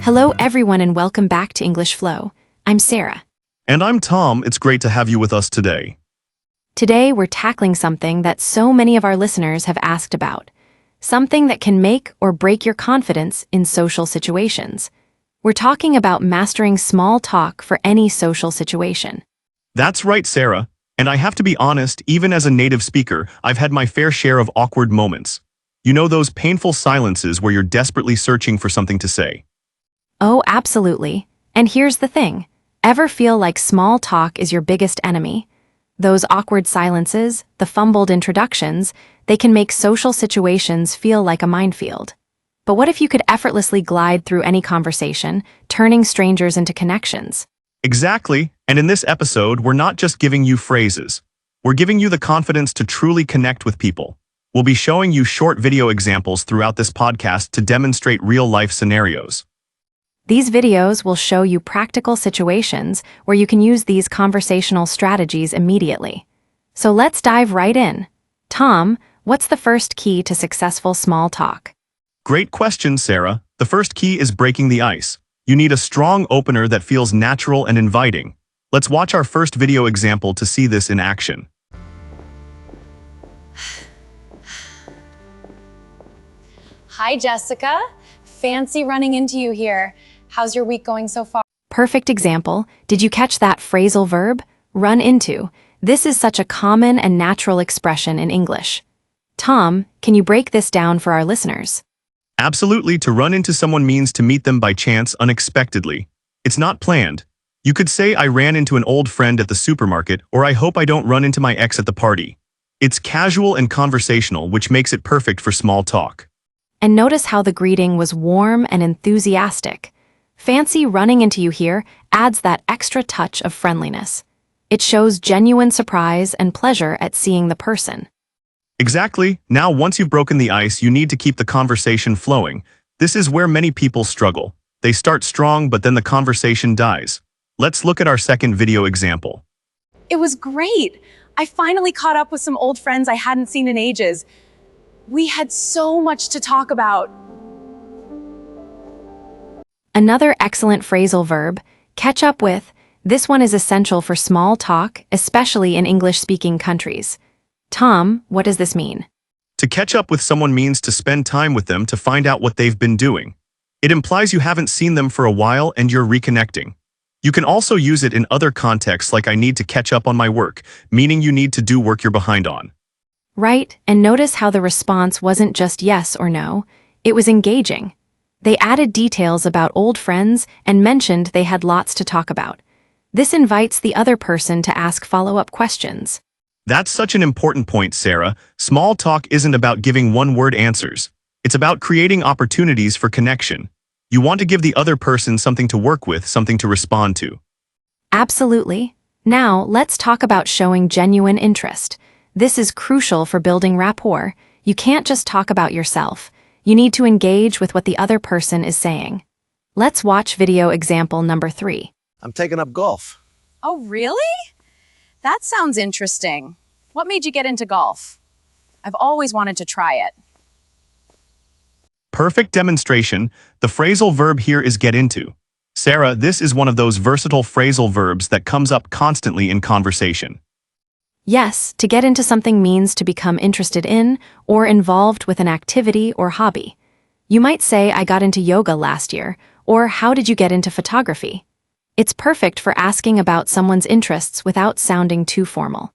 Hello everyone and welcome back to English Flow. I'm Sarah. And I'm Tom. It's great to have you with us today. Today we're tackling something that so many of our listeners have asked about. Something that can make or break your confidence in social situations. We're talking about mastering small talk for any social situation. That's right, Sarah. And I have to be honest, even as a native speaker, I've had my fair share of awkward moments. You know those painful silences where you're desperately searching for something to say. Oh, absolutely. And here's the thing. Ever feel like small talk is your biggest enemy? Those awkward silences, the fumbled introductions, they can make social situations feel like a minefield. But what if you could effortlessly glide through any conversation, turning strangers into connections? Exactly. And in this episode, we're not just giving you phrases. We're giving you the confidence to truly connect with people. We'll be showing you short video examples throughout this podcast to demonstrate real-life scenarios. These videos will show you practical situations where you can use these conversational strategies immediately. So let's dive right in. Tom, what's the first key to successful small talk? Great question, Sarah. The first key is breaking the ice. You need a strong opener that feels natural and inviting. Let's watch our first video example to see this in action. Hi, Jessica. Fancy running into you here. How's your week going so far? Perfect example. Did you catch that phrasal verb? Run into. This is such a common and natural expression in English. Tom, can you break this down for our listeners? Absolutely, to run into someone means to meet them by chance unexpectedly. It's not planned. You could say I ran into an old friend at the supermarket, or I hope I don't run into my ex at the party. It's casual and conversational, which makes it perfect for small talk. And notice how the greeting was warm and enthusiastic. Fancy running into you here adds that extra touch of friendliness. It shows genuine surprise and pleasure at seeing the person. Exactly. Now, once you've broken the ice, you need to keep the conversation flowing. This is where many people struggle. They start strong, but then the conversation dies. Let's look at our second video example. It was great. I finally caught up with some old friends I hadn't seen in ages. We had so much to talk about. Another excellent phrasal verb, catch up with. This one is essential for small talk, especially in English-speaking countries. Tom, what does this mean? To catch up with someone means to spend time with them to find out what they've been doing. It implies you haven't seen them for a while and you're reconnecting. You can also use it in other contexts like I need to catch up on my work, meaning you need to do work you're behind on. Right, and notice how the response wasn't just yes or no, it was engaging. They added details about old friends and mentioned they had lots to talk about. This invites the other person to ask follow-up questions. That's such an important point, Sarah. Small talk isn't about giving one-word answers. It's about creating opportunities for connection. You want to give the other person something to work with, something to respond to. Absolutely. Now, let's talk about showing genuine interest. This is crucial for building rapport. You can't just talk about yourself. You need to engage with what the other person is saying. Let's watch video example number 3. I'm taking up golf. Oh, really? That sounds interesting. What made you get into golf? I've always wanted to try it. Perfect demonstration. The phrasal verb here is get into. Sarah, this is one of those versatile phrasal verbs that comes up constantly in conversation. Yes, to get into something means to become interested in or involved with an activity or hobby. You might say, I got into yoga last year, or how did you get into photography? It's perfect for asking about someone's interests without sounding too formal.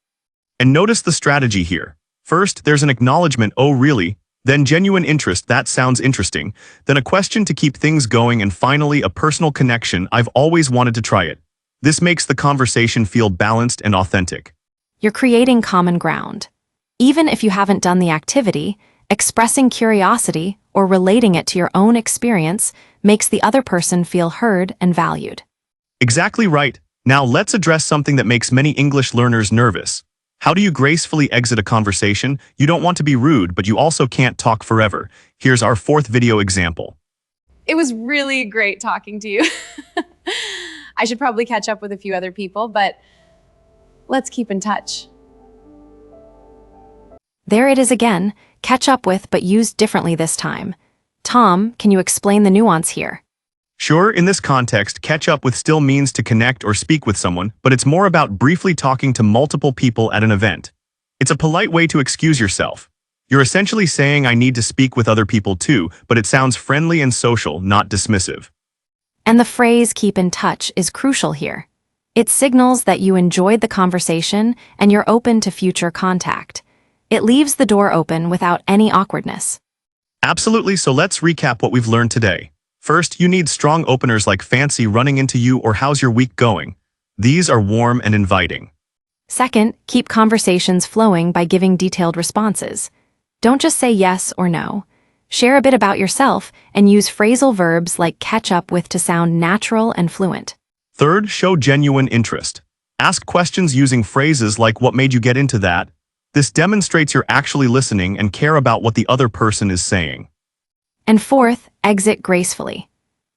And notice the strategy here. First, there's an acknowledgement, oh really? Then genuine interest, that sounds interesting. Then a question to keep things going, and finally a personal connection, I've always wanted to try it. This makes the conversation feel balanced and authentic. You're creating common ground. Even if you haven't done the activity, expressing curiosity or relating it to your own experience makes the other person feel heard and valued. Exactly right. Now let's address something that makes many English learners nervous. How do you gracefully exit a conversation? You don't want to be rude, but you also can't talk forever. Here's our fourth video example. It was really great talking to you. I should probably catch up with a few other people, but let's keep in touch. There it is again, catch up with but used differently this time. Tom, can you explain the nuance here? Sure, in this context, catch up with still means to connect or speak with someone, but it's more about briefly talking to multiple people at an event. It's a polite way to excuse yourself. You're essentially saying I need to speak with other people too, but it sounds friendly and social, not dismissive. And the phrase keep in touch is crucial here. It signals that you enjoyed the conversation and you're open to future contact. It leaves the door open without any awkwardness. Absolutely, so let's recap what we've learned today. First, you need strong openers like fancy running into you or how's your week going. These are warm and inviting. Second, keep conversations flowing by giving detailed responses. Don't just say yes or no. Share a bit about yourself and use phrasal verbs like catch up with to sound natural and fluent. Third, show genuine interest. Ask questions using phrases like what made you get into that. This demonstrates you're actually listening and care about what the other person is saying. And fourth, exit gracefully.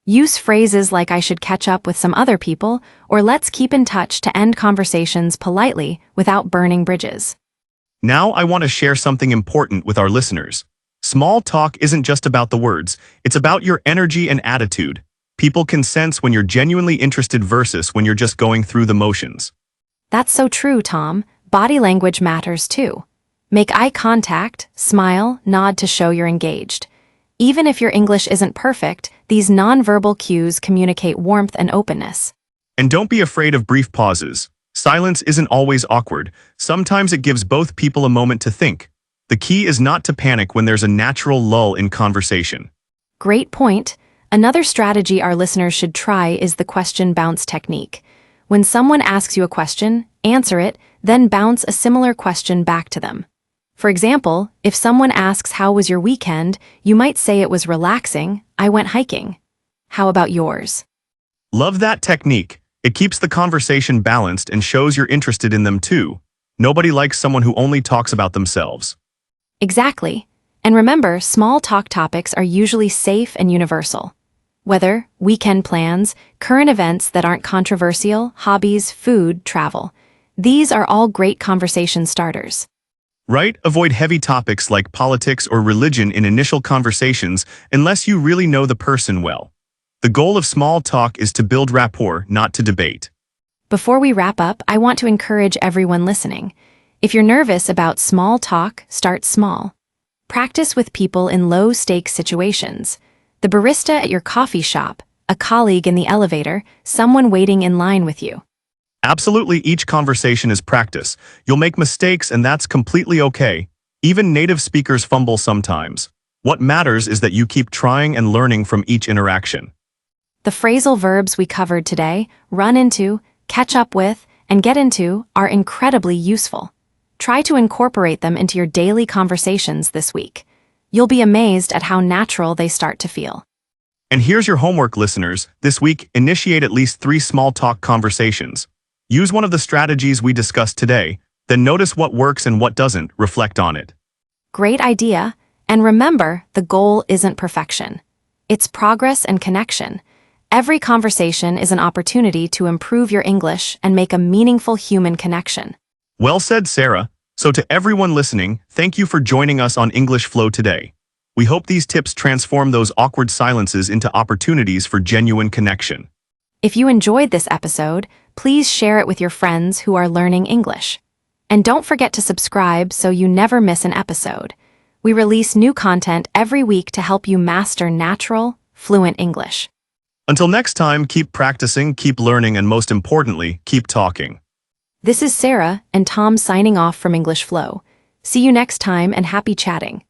Use phrases like I should catch up with some other people or let's keep in touch to end conversations politely without burning bridges. Now I want to share something important with our listeners. Small talk isn't just about the words, it's about your energy and attitude. People can sense when you're genuinely interested versus when you're just going through the motions. That's so true, Tom. Body language matters too. Make eye contact, smile, nod to show you're engaged. Even if your English isn't perfect, these nonverbal cues communicate warmth and openness. And don't be afraid of brief pauses. Silence isn't always awkward. Sometimes it gives both people a moment to think. The key is not to panic when there's a natural lull in conversation. Great point. Another strategy our listeners should try is the question bounce technique. When someone asks you a question, answer it, then bounce a similar question back to them. For example, if someone asks how was your weekend, you might say it was relaxing, I went hiking. How about yours? Love that technique. It keeps the conversation balanced and shows you're interested in them too. Nobody likes someone who only talks about themselves. Exactly. And remember, small talk topics are usually safe and universal. Weather, weekend plans, current events that aren't controversial, hobbies, food, travel. These are all great conversation starters. Right? Avoid heavy topics like politics or religion in initial conversations unless you really know the person well. The goal of small talk is to build rapport, not to debate. Before we wrap up, I want to encourage everyone listening. If you're nervous about small talk, start small. Practice with people in low-stakes situations. The barista at your coffee shop, a colleague in the elevator, someone waiting in line with you. Absolutely, each conversation is practice. You'll make mistakes and that's completely okay. Even native speakers fumble sometimes. What matters is that you keep trying and learning from each interaction. The phrasal verbs we covered today, run into, catch up with, and get into, are incredibly useful. Try to incorporate them into your daily conversations this week. You'll be amazed at how natural they start to feel. And here's your homework, listeners. This week, initiate at least 3 small talk conversations. Use one of the strategies we discussed today, then notice what works and what doesn't, reflect on it. Great idea. And remember, the goal isn't perfection. It's progress and connection. Every conversation is an opportunity to improve your English and make a meaningful human connection. Well said, Sarah. So to everyone listening, thank you for joining us on English Flow today. We hope these tips transform those awkward silences into opportunities for genuine connection. If you enjoyed this episode, please share it with your friends who are learning English. And don't forget to subscribe so you never miss an episode. We release new content every week to help you master natural, fluent English. Until next time, keep practicing, keep learning, and most importantly, keep talking. This is Sarah and Tom signing off from English Flow. See you next time and happy chatting.